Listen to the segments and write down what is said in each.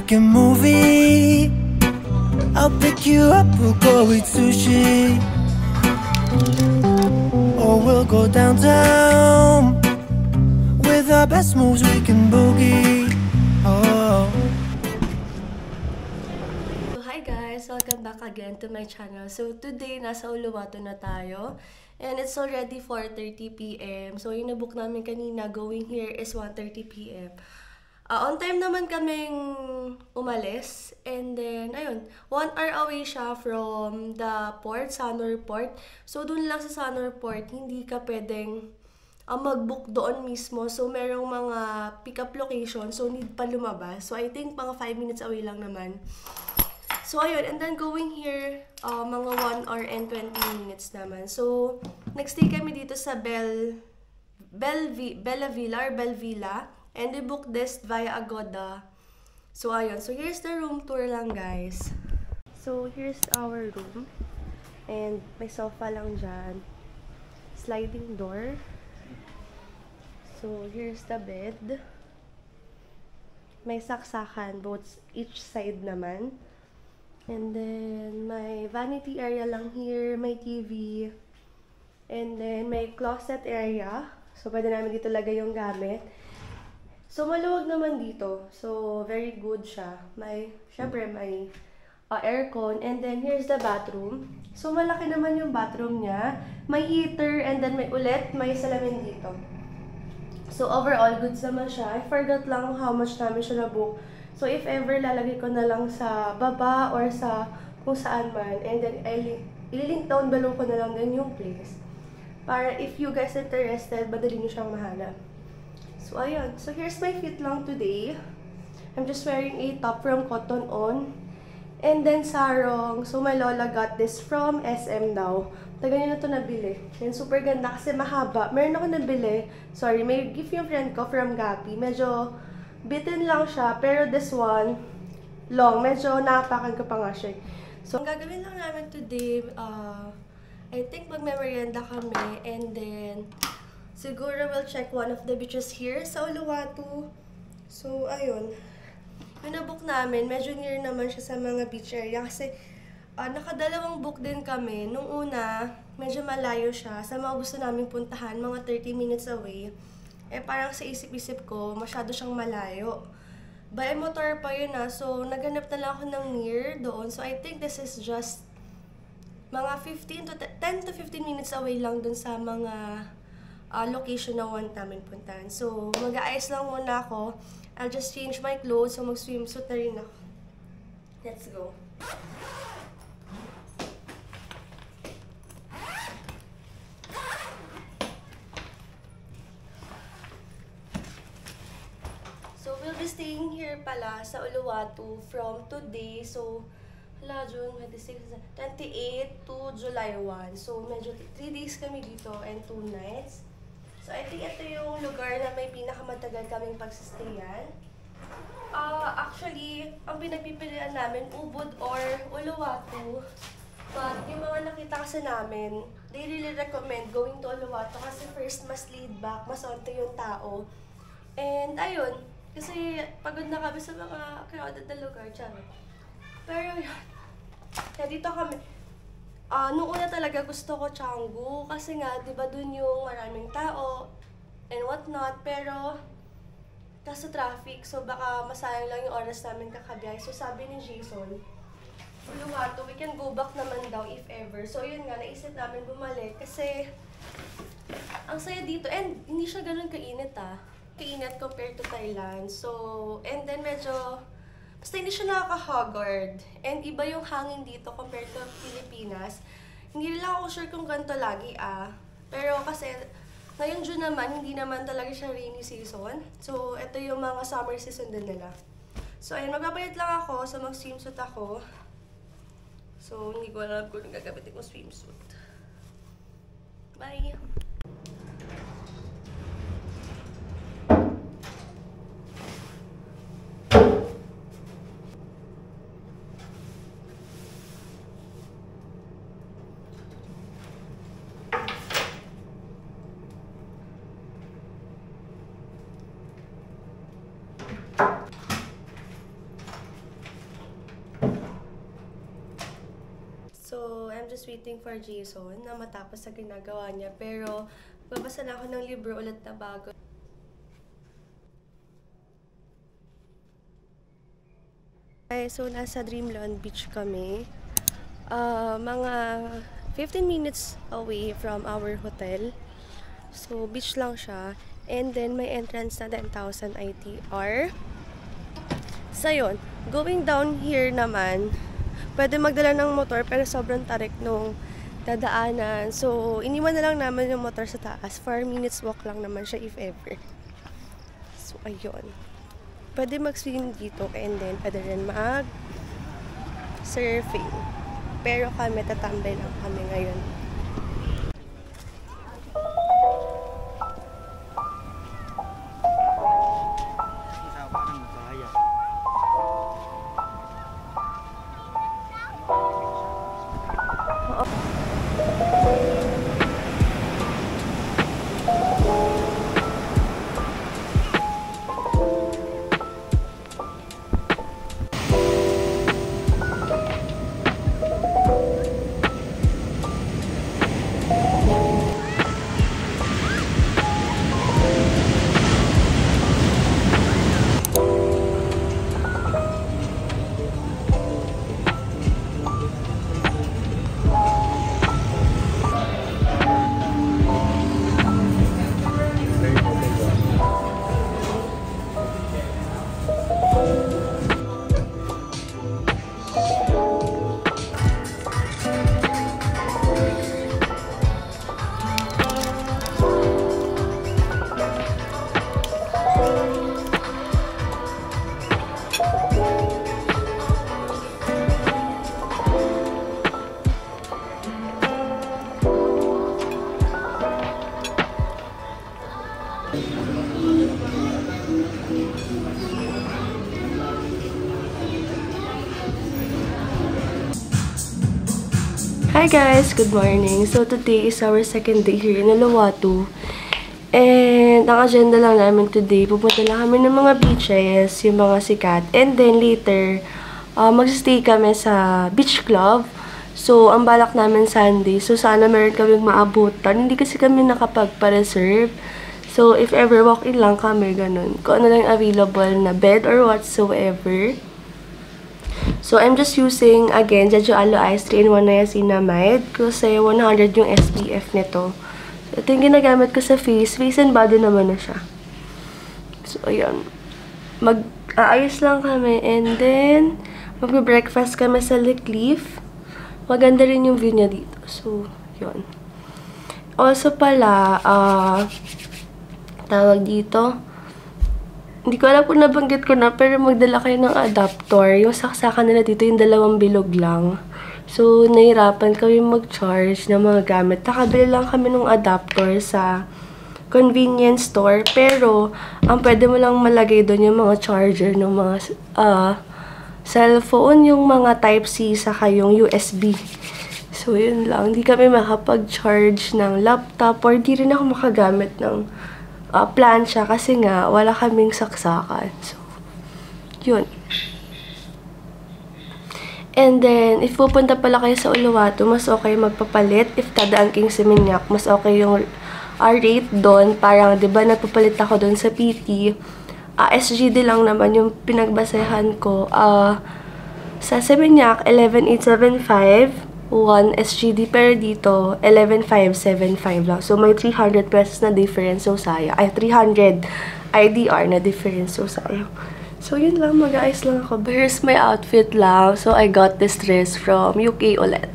make a movie. I'll pick you up, we'll go eat sushi. Or we'll go downtown. With our best moves we can boogie. Oh. So hi guys! Welcome back again to my channel. So today, nasa Uluwatu na tayo. And it's already 4:30 PM. So yung nabook namin kanina, going here is 1:30 PM. On time naman kaming umalis. And then, ayun, 1 hour away siya from the port, Sanur Port. So, dun lang sa Sanur Port, hindi ka pwedeng mag-book doon mismo. So, merong mga pick-up location. So, need pa lumabas. So, I think mga 5 minutes away lang naman. So, ayun. And then, going here, mga 1 hour and 20 minutes naman. So, nag-stay kami dito sa Bella Villa. And we booked this via Agoda. So, ayun. So, here's the room tour lang, guys. So, here's our room. And may sofa lang dyan. Sliding door. So, here's the bed. May saksakan, both each side naman. And then, may vanity area lang here. May TV. And then, may closet area. So, pwede namin dito lagay yung gamit. So, maluwag naman dito. So, very good siya. Syempre, may aircon. And then, here's the bathroom. So, malaki naman yung bathroom niya. May heater, and then may salamin dito. So, overall, goods naman siya. I forgot lang how much namin siya na-book. So, if ever, lalagay ko na lang sa baba or sa kung saan man. And then, i-link down below ko na lang din yung place. Para if you guys interested, madali nyo siyang mahanap. So, ayun. So, here's my fit lang today. I'm just wearing a top from Cotton On. And then, sarong. So, my lola got this from SM daw. Taga niya na ito nabili. And super ganda kasi mahaba. Meron ako nabili. Sorry, may gift yung friend ko from Gapi. Medyo bitten lang siya. Pero this one, long. Medyo nakapakan ko pa nga siya. So, ang gagawin lang namin today, I think magme-merienda kami. And then, siguro we'll check one of the beaches here sa Uluwatu. So, ayun. Yung na-book namin, medyo near naman siya sa mga beach area. Kasi, nakadalawang book din kami. Nung una, medyo malayo siya. Sa mga gusto namin puntahan, mga 30 minutes away. Eh, parang sa isip-isip ko, masyado siyang malayo. By motor pa yun So, naghanap na lang ako ng near doon. So, I think this is just mga 10 to 15 minutes away lang dun sa mga location na want namin puntahan. So, mag-aayos lang muna ako. I'll just change my clothes. So, mag-swimsuit na rin ako. Let's go. So, we'll be staying here pala sa Uluwatu from today. So, June 26, 28 to July 1. So, medyo 3 days kami dito and 2 nights. So, I think ito yung lugar na may pinakamatagal kaming pagsistayan. Actually, ang pinagpipilian namin, Ubud or Uluwatu. But yung mga nakita kasi namin, they really recommend going to Uluwatu kasi first, mas laid back, mas onte yung tao. And ayun, kasi pagod na kami sa mga crowded na lugar, charot. Pero yun, kaya dito kami. Noong una talaga gusto ko Canggu kasi nga, di ba dun yung maraming tao and whatnot. Pero, kaso traffic, so baka masayang lang yung oras namin kakabiyahe. So sabi ni Jason, Uluwatu, we can go back naman daw if ever. So yun nga, naisip namin bumalik kasi ang saya dito. And hindi siya ganun kainit Kainit compared to Thailand. So, and then medyo basta hindi siya nakaka-haggard. And iba yung hangin dito compared to Pilipinas. Hindi lang ako sure kung ganito lagi Pero kasi, ngayon June naman, hindi naman talaga siya rainy season. So, ito yung mga summer season din nila. So, ayun, magpapalit lang ako. So, mag-swimsuit ako. So, hindi ko alam kung gagamitin ko swimsuit. Bye! I'm just waiting for Jason na matapos sa ginagawa niya. Pero, babasa na ako ng libro ulit na bago. Okay, so nasa Dreamland Beach kami. Mga 15 minutes away from our hotel. So, beach lang siya. And then, may entrance na 10,000 ITR. So, yun. Going down here naman, pwede magdala ng motor pero sobrang tarik nung dadaanan. So, iniwan na lang naman yung motor sa taas. 4 minutes walk lang naman siya if ever. So, ayun. Pwede mag-swim dito and then pwede rin mag-surfing. Pero kami, tatambay lang kami ngayon. Hi guys! Good morning! So today is our second day here in Uluwatu. And ang agenda lang namin today, pupunta lang kami ng mga beaches, yung mga sikat. And then later, mag-stay kami sa beach club. So ang balak namin Sunday. So sana meron kaming maabutan. Hindi kasi kami nakapagpa-reserve. So if ever walk-in lang kami, ganun. Kung ano lang available na bed or whatsoever. So, I'm just using, again, Jeju Aloe Ice 3-in-1 Niacinamide kasi 100 yung SPF nito. So, ito yung ginagamit ko sa face. Face and body naman na siya. So, ayan. Mag-aayos lang kami and then, mag-breakfast kami sa Lecleaf. Maganda rin yung view niya dito. So, yun. Also pala, tawag dito, hindi ko alam kung nabanggit ko na, pero magdala kayo ng adapter. Yung saksakan nila dito, yung 2 bilog lang. So, nahirapan kami mag-charge ng mga gamit. Nakabili lang kami ng adapter sa convenience store. Pero, ang pwede mo lang malagay doon yung mga charger ng mga cellphone, yung mga Type-C, saka yung USB. So, yun lang. Hindi kami makapag-charge ng laptop or di rin ako makagamit ng plancha kasi nga wala kaming saksakan. So, yun. And then, if pupunta pala kayo sa Uluwatu, mas okay magpapalit. If Tadaan King Seminyak, mas okay yung rate doon. Parang, di ba, nagpapalit ako doon sa PT. SGD lang naman yung pinagbasehan ko. Sa Seminyak, 11,875. 1 SGD, pero dito 11,575 lang. So may 300 pesos na difference, so sayang. Ay, 300 IDR na difference, so sayang. So yun lang, mag-ayos lang ako. But here's my outfit lang. So I got this dress from UK ulit.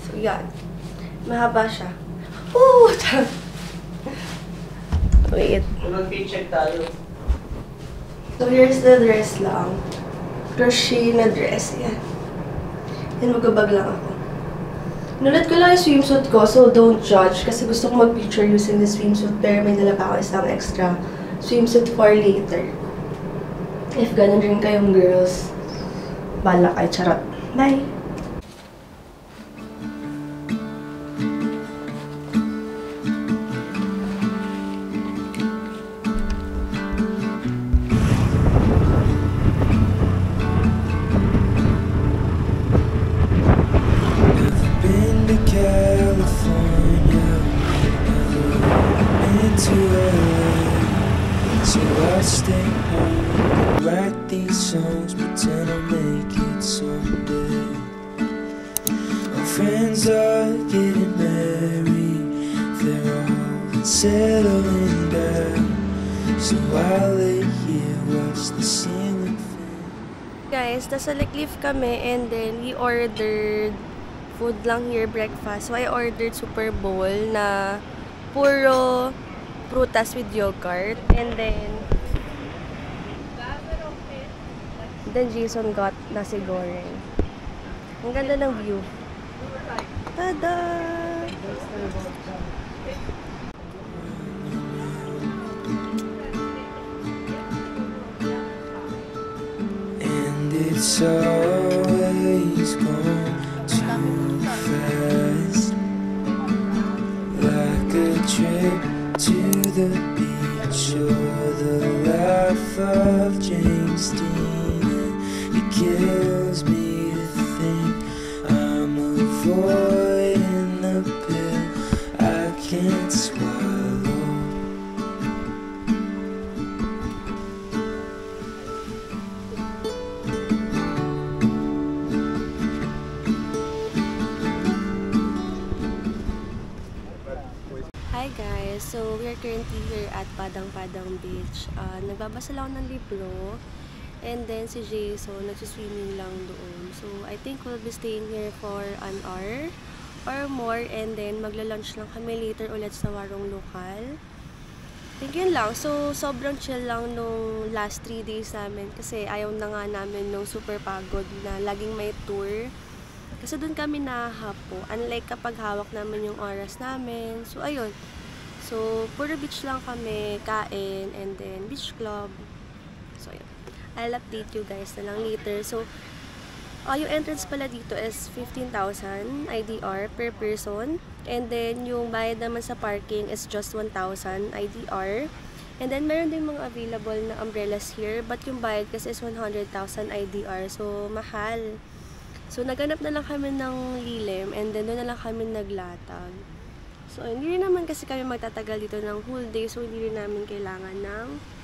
So yan. Mahaba siya. Ooh! Wait. Mag-check tayo. So here's the dress lang. Crochet na dress. Yan. Yan, magabag lang ako. Nulat ko lang yung swimsuit ko, so don't judge. Kasi gusto ko mag-picture using the swimsuit. Pero may nala pa ako isang extra swimsuit for later. If ganun rin kayong girls, bala kayo. Charot. Bye! Been stay home, write these songs, pretend I'll make it someday. My friends are getting married, they're all settling down, so I lay here, watch the ceiling fan. Guys, nasa Lecliff kami and then we ordered food lang here, breakfast. So I ordered Super Bowl na puro prutas with yogurt. And then Jason got nasi goreng. Ang ganda ng view. Tada! And it's always gone too fast, like a trip to the beach or the life of James Dean. It kills me to think I'm avoiding the pill I can't swallow. Hi guys! So, we are currently here at Padang-Padang Beach. Nagbabasa lang ng libro. And then, si Jason, nagsiswimming lang doon. So, I think we'll be staying here for an hour or more. And then, magla-lunch lang kami later ulit sa Warung Lokal. I think yun lang. So, sobrang chill lang nung last 3 days namin. Kasi ayaw na nga namin nung super pagod na laging may tour. Kasi doon kami nahahapo. Unlike kapag hawak namin yung oras namin. So, ayun. So, puro beach lang kami, kain, and then beach club. So, ayun. I'll update you guys na lang later. So, yung entrance pala dito is 15,000 IDR per person. And then, yung bayad naman sa parking is just 1,000 IDR. And then, meron din mga available na umbrellas here. But yung bayad kasi is 100,000 IDR. So, mahal. So, naghanap na lang kami ng lilim. And then, doon na lang kami naglatag. So, hindi rin naman kasi kami magtatagal dito ng whole day. So, hindi rin namin kailangan ng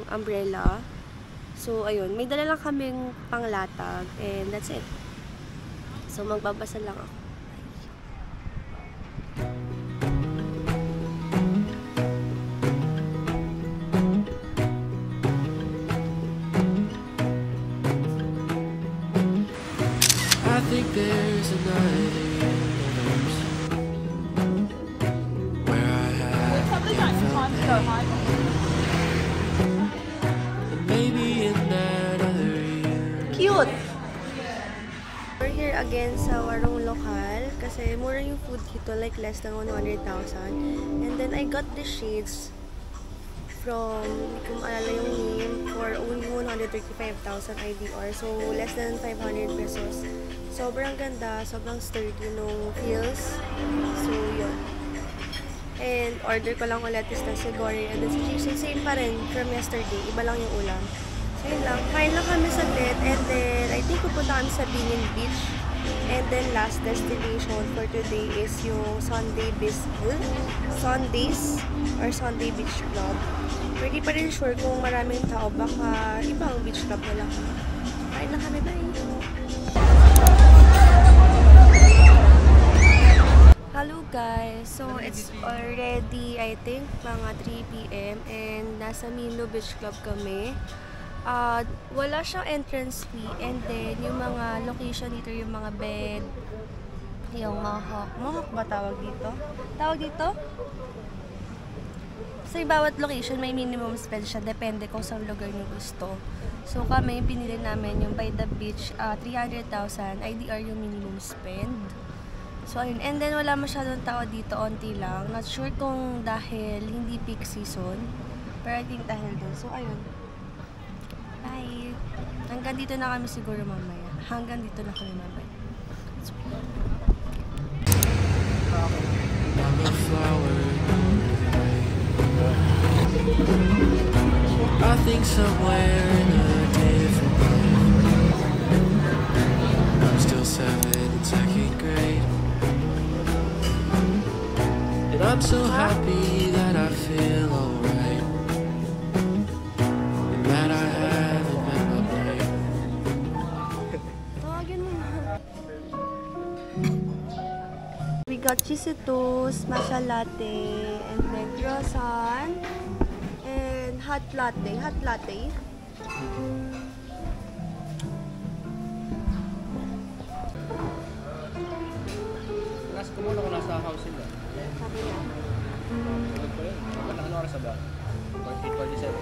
umbrella. So, ayun. May dala lang kaming panglatag. And that's it. So, magbabasa lang ako. I think there's another universe where I have and maybe in that other universe. Cute! We're here again sa Warung Lokal kasi mura yung food dito, like less than 100,000. And then I got the shades from, hindi ko maalala yung name, for only 135,000 IDR. So, less than 500 pesos. Sobrang ganda, sobrang sturdy nung heels. So, yun. And order ko lang ulit is nasi goreng. And then si Jason, same pa rin from yesterday. Iba lang yung ulam. So, yun lang. Kain lang kami saglit. And then, I think pupunta kami sa Binin Beach. And then, last destination for today is yung Sunday Beach Club. Hindi pa rin sure kung maraming tao. Baka ibang beach club na lang. Kain lang kami. Bye! Hello guys! So, it's already, I think, mga 3 PM and nasa Milo Beach Club kami. Wala siyang entrance fee and then yung mga location dito, yung mga bed, yung mohawk ba tawag dito? Tawag dito? So, yung bawat location may minimum spend siya. Depende kung saan lugar nyo gusto. So, kami, pinili namin yung by the beach, 300,000 IDR yung minimum spend. So, ayun. And then, wala masyadong tao dito, onti lang. Not sure kung dahil hindi peak season. Pero I think dahil doon. So, ayun. Bye! Hanggang dito na kami siguro mamaya. Hanggang dito na kami mamaya. So, I'm a flower. I think somewhere in a different place. I'm still 7 in 2nd grade, and I'm so happy that I feel alright. got cheesy toast, matcha latte, and then croissant, and hot latte. Hot latte. Ask ko muna kung nasa house sila. Sabi niya. Sagot ko yun. Ano oras na ba? 47.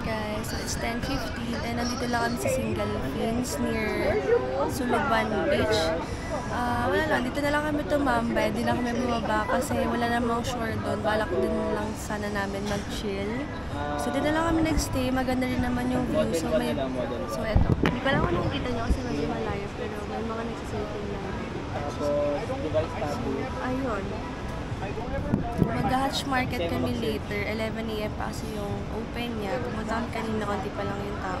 Guys, so it's 10:50 and nandito lang kami sa Single Fins near Suluban Beach. Wala lang, dito na lang kami tumambay, di na kami bumaba kasi wala namang shore doon. Balak din lang sana namin mag-chill. So dito na lang kami nag-stay, maganda rin naman yung view. So eto, hindi pa lang ako nakikita nyo kasi medyo malayo pero may mga nagsiselfie lang. Ayun. Mag-hatch market kami later, 11 AM pa kasi yung open niya. Pumunta kami kanina, konti pa lang yung tao.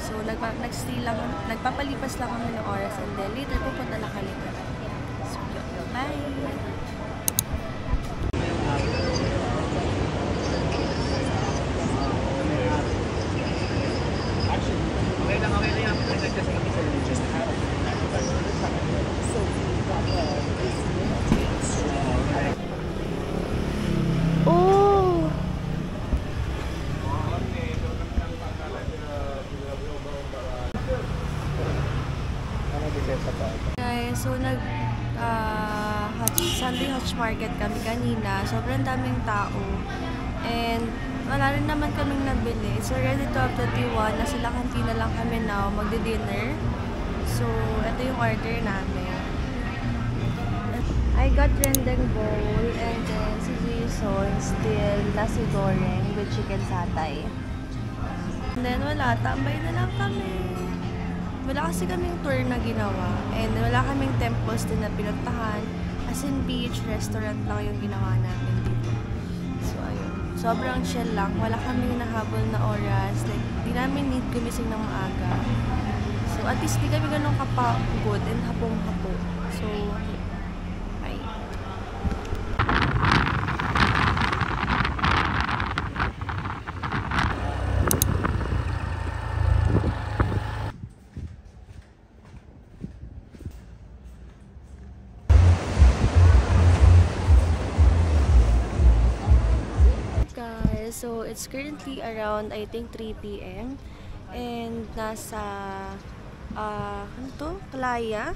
So, nag-stay lang, nagpapalipas lang kami ng oras and then later pupunta na kami. So, bye! Guys, so Sunday Hatch Market kami kanina. Sobrang daming tao. And wala rin naman kaming nabili. It's already 12:21. Nasa La Cantina lang kami now. Magdi-dinner. So, ito yung order namin. I got rendang bowl and then si Jason still nasi goreng with chicken satay. And then wala, tambay na lang kami. Wala kasi kaming tour na ginawa and wala kaming temples din na pinuntahan. As in beach, restaurant lang yung ginawa namin dito. So ayun, sobrang chill lang. Wala kaming nahabol na oras. Like, di namin need gumising ng maaga. So at least di kami ganun kapagod and hapong-hapo. So, bye. So, it's currently around, I think, 3 PM. And nasa, ano to? Kalaya.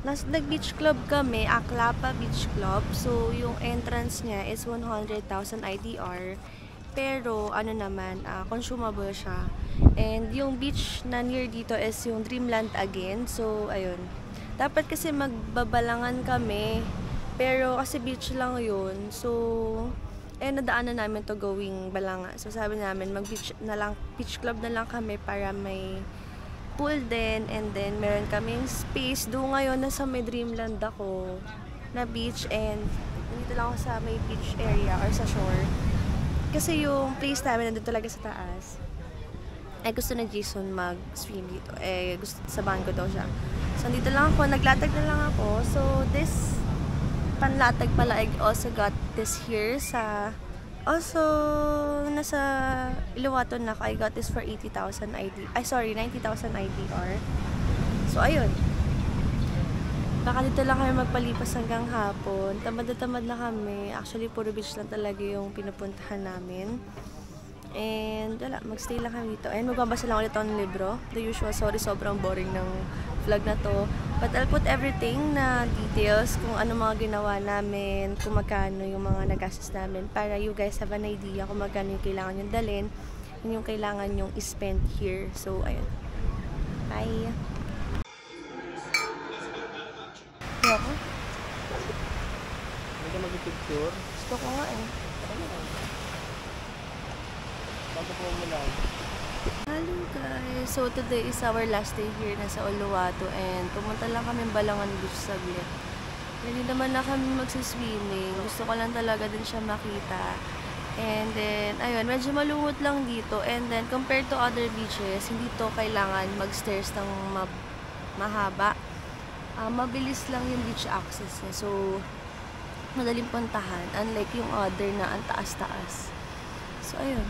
Nag-beach club kami, Aklapa Beach Club. So, yung entrance niya is 100,000 IDR. Pero, ano naman, consumable siya. And yung beach na near dito is yung Dreamland again. So, ayun. Dapat kasi magbabalangan kami. Pero, kasi beach lang yun. So, nadaanan namin to going Balanga. So sabi namin mag-beach na lang, beach club na lang kami para may pool din and then meron kaming space. Doon ngayon nasa may Dreamland ako na beach and dito lang ako sa may beach area or sa shore. Kasi yung place namin nandun talaga sa taas. Gusto na Jason mag-swim dito. Gusto sabahan ko daw siya. So dito lang ako, naglatag na lang ako. So this panlatag pala, I also got this here sa nasa Uluwatu na ako. I got this for 90,000 IDR. So ayun, baka dito lang kami magpalipas hanggang hapon. Tamad na tamad na kami. Actually puro beach lang talaga yung pinupuntahan namin. And wala, magstay lang kami dito. And magbabasa lang ulit ako ng libro. The usual, sorry, sobrang boring ng vlog na to. But I'll put everything na details kung ano mga ginawa namin, kung magkano yung mga nagastos namin para you guys have an idea kung magkano yung kailangan yung dalhin, yung kailangan yung spend here. So, ayun. Bye! Ako? Hindi ka mag-picture? Gusto ko nga eh. Hello guys! So today is our last day here na sa Uluwatu and pumunta lang kami Balangan Beach saglit. Hindi naman na kami magsiswimming. Gusto ko lang talaga din siya makita. And then, ayun, medyo malungot lang dito. And then, compared to other beaches, hindi to kailangan mag-stairs ng mahaba. Mabilis lang yung beach access niya. So, madaling puntahan. Unlike yung other na ang taas-taas. So, ayun.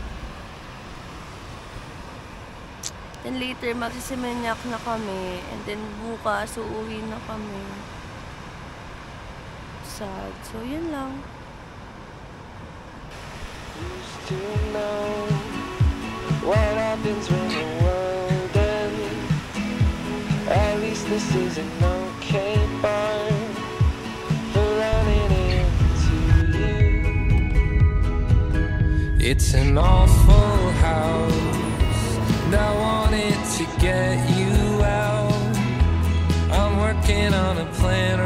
Then later, magsisimanyak na kami. And then bukas, uuwi na kami. Sad. So, yun lang. Used to know what happens when the world ends. At least this is an okay bar for running into you. It's an awful house, and I wanted to get you out. I'm working on a plan